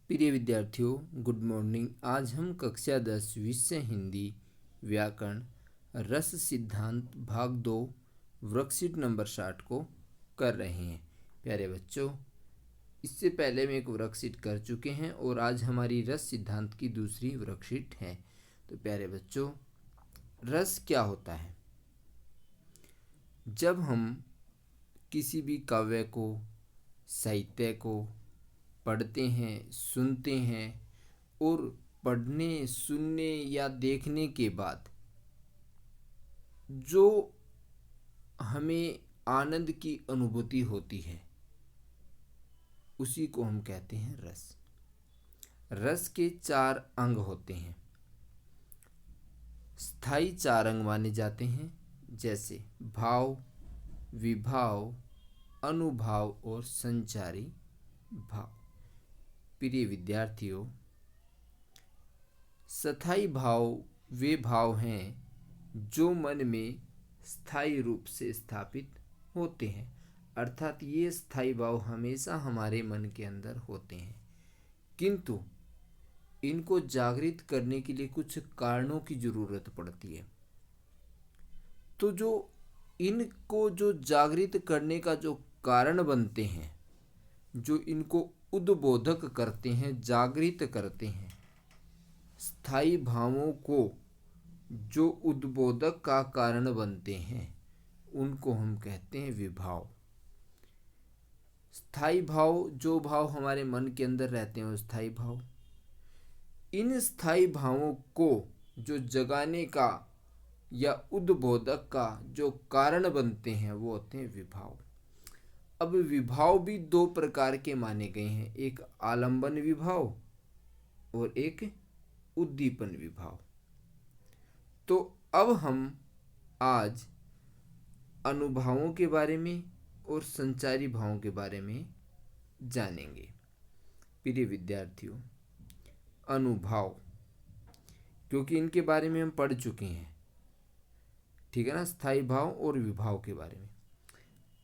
प्रिय विद्यार्थियों, good morning. आज हम कक्षा 10 विषय हिंदी व्याकरण रस सिद्धांत भाग 2 वर्कशीट नंबर 60 को कर रहे हैं। प्यारे बच्चों, इससे पहले हम एक वर्कशीट कर चुके हैं और आज हमारी रस सिद्धांत की दूसरी वर्कशीट है। तो प्यारे बच्चों, रस क्या होता है? जब हम किसी भी काव्य को, साहित्य को पढ़ते हैं, सुनते हैं और पढ़ने, सुनने या देखने के बाद जो हमें आनंद की अनुभूति होती है उसी को हम कहते हैं रस। रस के 4 अंग होते हैं। स्थायी 4 अंग माने जाते हैं, जैसे भाव, विभाव, अनुभाव और संचारी भाव। प्रिय विद्यार्थियों, स्थायी भाव वे भाव हैं जो मन में स्थायी रूप से स्थापित होते हैं, अर्थात ये स्थायी भाव हमेशा हमारे मन के अंदर होते हैं, किंतु इनको जागृत करने के लिए कुछ कारणों की जरूरत पड़ती है। तो जो जागृत करने का जो कारण बनते हैं, जो इनको उद्बोधक करते हैं, जागृत करते हैं, स्थायी भावों को जो उद्बोधक का कारण बनते हैं उनको हम कहते हैं विभाव। स्थायी भाव, जो भाव हमारे मन के अंदर रहते हैं वो स्थायी भाव। इन स्थायी भावों को जो जगाने का या उद्बोधक का जो कारण बनते हैं वो होते हैं विभाव। अब विभाव भी 2 प्रकार के माने गए हैं, एक आलंबन विभाव और एक उद्दीपन विभाव। तो अब हम आज अनुभावों के बारे में और संचारी भावों के बारे में जानेंगे। प्रिय विद्यार्थियों, अनुभाव, क्योंकि इनके बारे में हम पढ़ चुके हैं, ठीक है ना, स्थायी भाव और विभाव के बारे में।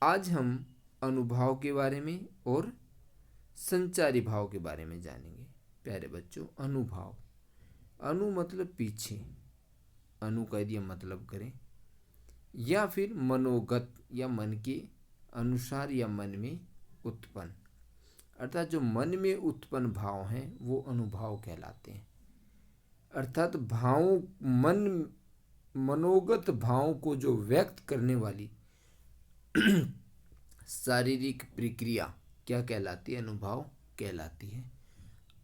आज हम अनुभाव के बारे में और संचारी भाव के बारे में जानेंगे। प्यारे बच्चों, अनुभाव, अनु मतलब पीछे, अनु का यदि हम मतलब करें, या फिर मनोगत या मन के अनुसार या मन में उत्पन्न, अर्थात जो मन में उत्पन्न भाव हैं वो अनुभाव कहलाते हैं। अर्थात मनोगत भाव को जो व्यक्त करने वाली शारीरिक प्रक्रिया क्या कहलाती है? अनुभाव कहलाती है।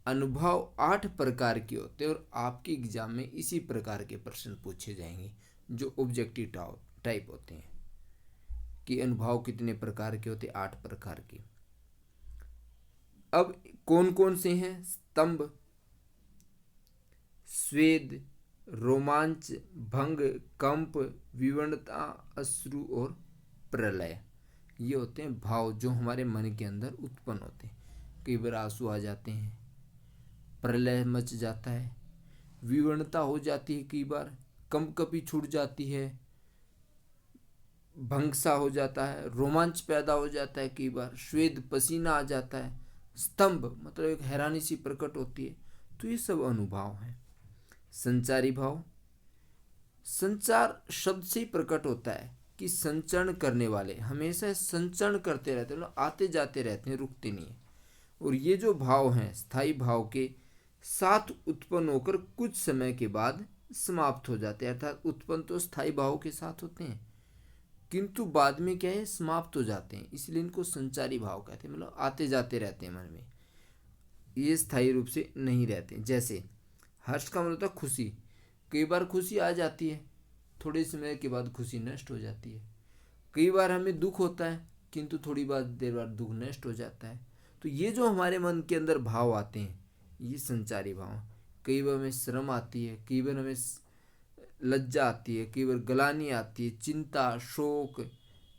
अनुभाव 8 प्रकार के होते हैं और आपके एग्जाम में इसी प्रकार के प्रश्न पूछे जाएंगे जो ऑब्जेक्टिव टाइप होते हैं कि अनुभाव कितने प्रकार के होते हैं? 8 प्रकार के। अब कौन कौन से हैं? स्तंभ, स्वेद, रोमांच, भंग, कंप, विवरणता, अश्रु और प्रलय। ये होते हैं भाव जो हमारे मन के अंदर उत्पन्न होते हैं। कई बार आंसू आ जाते हैं, प्रलय मच जाता है, विवरणता हो जाती है, कई बार कंपकपी छूट जाती है, भंगसा हो जाता है, रोमांच पैदा हो जाता है, कई बार श्वेत पसीना आ जाता है, स्तंभ मतलब एक हैरानी सी प्रकट होती है। तो ये सब अनुभाव हैं। संचारी भाव, संचार शब्द से ही प्रकट होता है कि संचरण करने वाले, हमेशा संचरण करते रहते हैं, आते जाते रहते हैं, रुकते नहीं है। और ये जो भाव हैं स्थायी भाव के साथ उत्पन्न होकर कुछ समय के बाद समाप्त हो जाते हैं। अर्थात उत्पन्न तो स्थायी भाव के साथ होते हैं किंतु बाद में क्या है, समाप्त हो जाते हैं, इसलिए इनको संचारी भाव कहते हैं। मतलब आते जाते रहते हैं मन में, ये स्थायी रूप से नहीं रहते। जैसे हर्ष का मतलब होता है खुशी, कई बार खुशी आ जाती है, थोड़े समय के बाद खुशी नष्ट हो जाती है। कई बार हमें दुख होता है किंतु थोड़ी देर बाद दुख नष्ट हो जाता है। तो ये जो हमारे मन के अंदर भाव आते हैं ये संचारी भाव। कई बार हमें शर्म आती है, कई बार हमें लज्जा आती है, कई बार ग्लानि आती है, चिंता, शोक,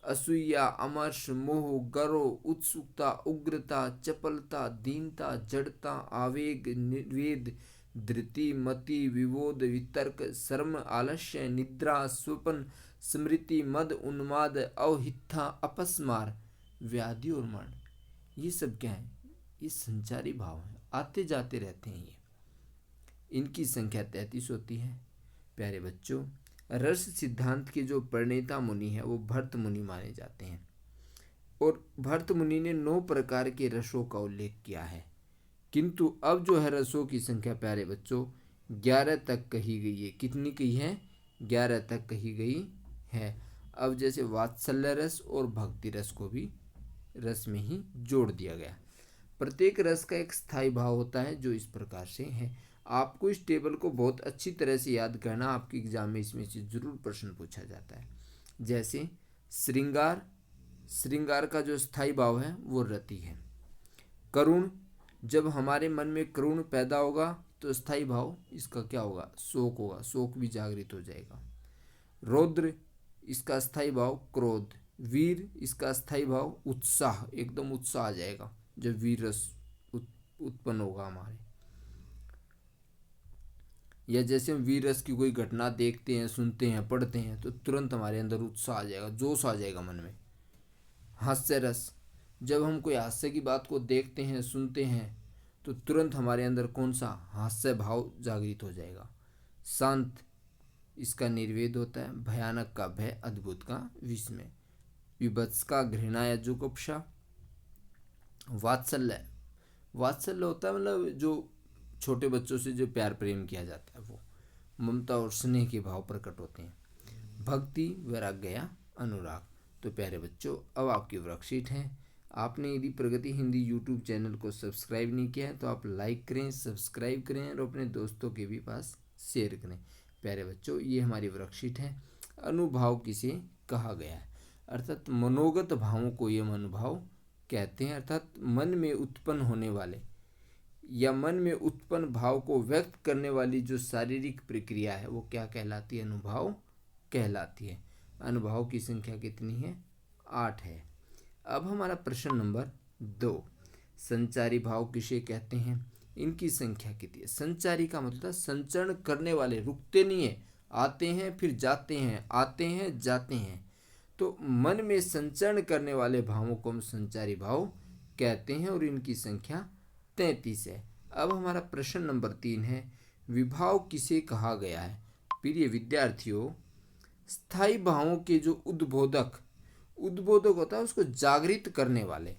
असूया, अमर्ष, मोह, गर्व, उत्सुकता, उग्रता, चपलता, दीनता, जड़ता, आवेग, निर्वेद, धृति, मति, विबोध, वितर्क, शर्म, आलस्य, निद्रा, स्वप्न, स्मृति, मद, उन्माद, अवहिथा, अपस्मार, व्याधि और मरण। ये सब क्या है? ये संचारी भाव हैं, आते जाते रहते हैं। इनकी संख्या 33 होती है। प्यारे बच्चों, रस सिद्धांत के जो प्रणेता मुनि हैं वो भर्त मुनि माने जाते हैं, और भर्त मुनि ने 9 प्रकार के रसों का उल्लेख किया है। किंतु अब जो है रसों की संख्या प्यारे बच्चों 11 तक कही गई है। कितनी कही है? 11 तक कही गई है। अब जैसे वात्सल्य रस और भक्ति रस को भी रस में ही जोड़ दिया गया। प्रत्येक रस का एक स्थायी भाव होता है जो इस प्रकार से है। आपको इस टेबल को बहुत अच्छी तरह से याद करना, आपके एग्जाम में इसमें से जरूर प्रश्न पूछा जाता है। जैसे श्रृंगार, श्रृंगार का जो स्थायी भाव है वो रति है। करुण, जब हमारे मन में करुण पैदा होगा तो स्थायी भाव इसका क्या होगा? शोक होगा, शोक भी जागृत हो जाएगा। रौद्र, इसका स्थायी भाव क्रोध। वीर, इसका स्थायी भाव उत्साह, एकदम उत्साह आ जाएगा जब वीर रस उत्पन्न होगा हमारे। या जैसे हम वीर रस की कोई घटना देखते हैं, सुनते हैं, पढ़ते हैं तो तुरंत हमारे अंदर उत्साह आ जाएगा, जोश आ जाएगा मन में। हास्य रस, जब हम कोई हास्य की बात को देखते हैं, सुनते हैं तो तुरंत हमारे अंदर कौन सा? हास्य भाव जागृत हो जाएगा। शांत, इसका निर्वेद होता है। भयानक का भय, अद्भुत का विस्मय। विभत्स का घृणा या जुगुप्सा। वात्सल्य, वात्सल्य होता है मतलब जो छोटे बच्चों से जो प्यार प्रेम किया जाता है वो, ममता और स्नेह के भाव प्रकट होते हैं। भक्ति, वैराग्य या अनुराग। तो प्यारे बच्चों, अब आपकी वर्कशीट है। आपने यदि प्रगति हिंदी यूट्यूब चैनल को सब्सक्राइब नहीं किया है तो आप लाइक करें, सब्सक्राइब करें और अपने दोस्तों के भी पास शेयर करें। प्यारे बच्चों, ये हमारी वर्कशीट है। अनुभाव किसे कहा गया है? अर्थात मनोगत भावों को ये अनुभाव कहते हैं। अर्थात मन में उत्पन्न होने वाले या मन में उत्पन्न भाव को व्यक्त करने वाली जो शारीरिक प्रक्रिया है वो क्या कहलाती है? अनुभाव कहलाती है। अनुभाव की संख्या कितनी है? 8 है। अब हमारा प्रश्न नंबर 2, संचारी भाव किसे कहते हैं? इनकी संख्या कितनी है? संचारी का मतलब संचरण करने वाले, रुकते नहीं है, आते हैं फिर जाते हैं, आते हैं जाते हैं। तो मन में संचरण करने वाले भावों को हम संचारी भाव कहते हैं और इनकी संख्या 33 है। अब हमारा प्रश्न नंबर 3 है, विभाव किसे कहा गया है? प्रिय विद्यार्थियों, स्थायी भावों के जो उद्बोधक, उद्बोधक होता है उसको जागृत करने वाले,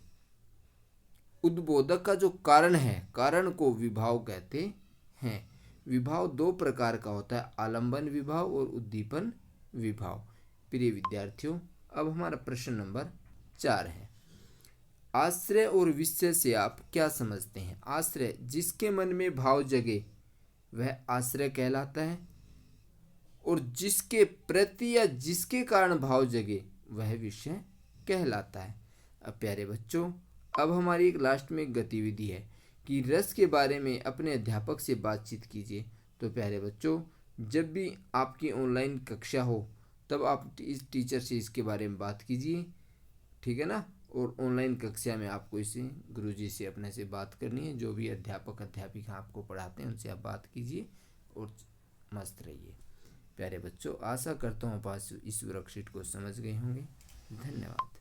उद्बोधक का जो कारण है, कारण को विभाव कहते हैं। विभाव 2 प्रकार का होता है, आलंबन विभाव और उद्दीपन विभाव। प्रिय विद्यार्थियों, अब हमारा प्रश्न नंबर 4 है, आश्रय और विषय से आप क्या समझते हैं? आश्रय, जिसके मन में भाव जगे वह आश्रय कहलाता है, और जिसके प्रति या जिसके कारण भाव जगे वह विषय कहलाता है। अब प्यारे बच्चों, अब हमारी एक लास्ट में एक गतिविधि है कि रस के बारे में अपने अध्यापक से बातचीत कीजिए। तो प्यारे बच्चों, जब भी आपकी ऑनलाइन कक्षा हो तब आप इस टीचर से इसके बारे में बात कीजिए, ठीक है ना। और ऑनलाइन कक्षा में आपको इसे गुरुजी से अपने से बात करनी है। जो भी अध्यापक अध्यापिका आपको पढ़ाते हैं उनसे आप बात कीजिए और मस्त रहिए। प्यारे बच्चों, आशा करता हूँ आप इस वर्कशीट को समझ गए होंगे। धन्यवाद।